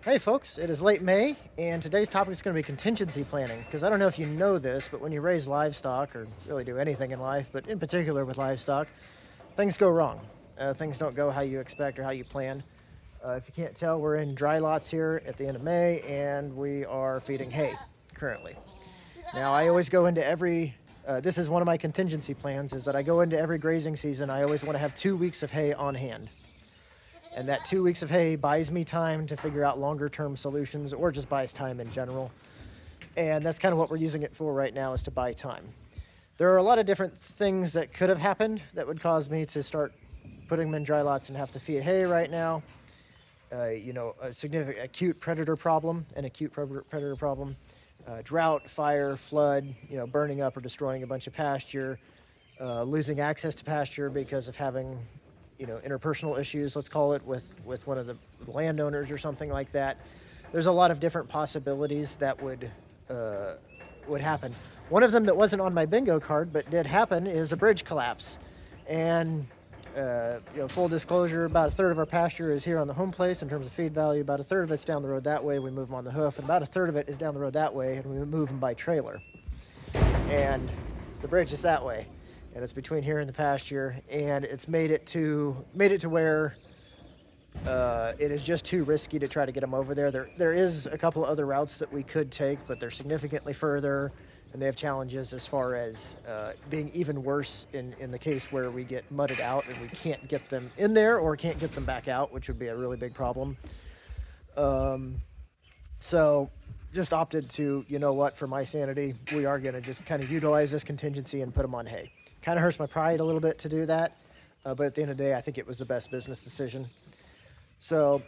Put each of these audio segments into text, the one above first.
Hey folks, it is late May, and today's topic is going to be contingency planning. Because I don't know if you know this, but when you raise livestock, or really do anything in life, but in particular with livestock, things go wrong. Things don't go how you expect or how you plan. If you can't tell, we're in dry lots here at the end of May, and we are feeding hay currently. Now, I always go into this is one of my contingency plans, is that I go into every grazing season, I always want to have 2 weeks of hay on hand. And that 2 weeks of hay buys me time to figure out longer term solutions, or just buys time in general. And that's kind of what we're using it for right now, is to buy time. There are a lot of different things that could have happened that would cause me to start putting them in dry lots and have to feed hay right now. A significant acute predator problem, drought, fire, flood, burning up or destroying a bunch of pasture, losing access to pasture because of having interpersonal issues, let's call it, with one of the landowners or something like that. There's a lot of different possibilities that would happen. One of them that wasn't on my bingo card but did happen is a bridge collapse. And full disclosure, about a third of our pasture is here on the home place in terms of feed value. About a third of it's down the road that way, we move them on the hoof, and about a third of it is down the road that way, and we move them by trailer. And the bridge is that way, and it's between here and the pasture, and it's made it to where it is just too risky to try to get them over there. There is a couple of other routes that we could take, but they're significantly further, and they have challenges as far as being even worse in the case where we get mudded out and we can't get them in there or can't get them back out, which would be a really big problem. So just opted to, for my sanity, we are going to just kind of utilize this contingency and put them on hay. Kind of hurts my pride a little bit to do that, but at the end of the day, I think it was the best business decision. So,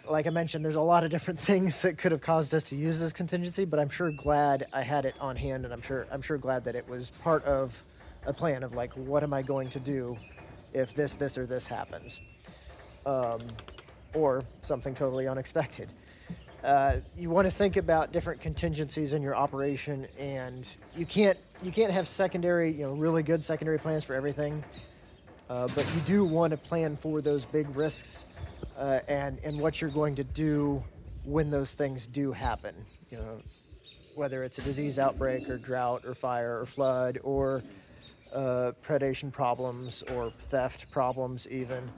like I mentioned, there's a lot of different things that could have caused us to use this contingency, but I'm sure glad I had it on hand, and I'm sure glad that it was part of a plan of, like, what am I going to do if this, or this happens, or something totally unexpected. You want to think about different contingencies in your operation, and you can't have secondary, really good secondary plans for everything, but you do want to plan for those big risks, and what you're going to do when those things do happen. Whether it's a disease outbreak or drought or fire or flood or predation problems or theft problems even.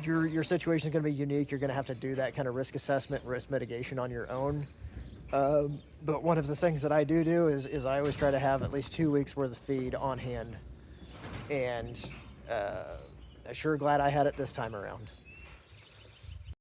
Your situation is going to be unique. You're going to have to do that kind of risk assessment, risk mitigation on your own. But one of the things that I do is I always try to have at least 2 weeks worth of feed on hand. And I'm sure glad I had it this time around.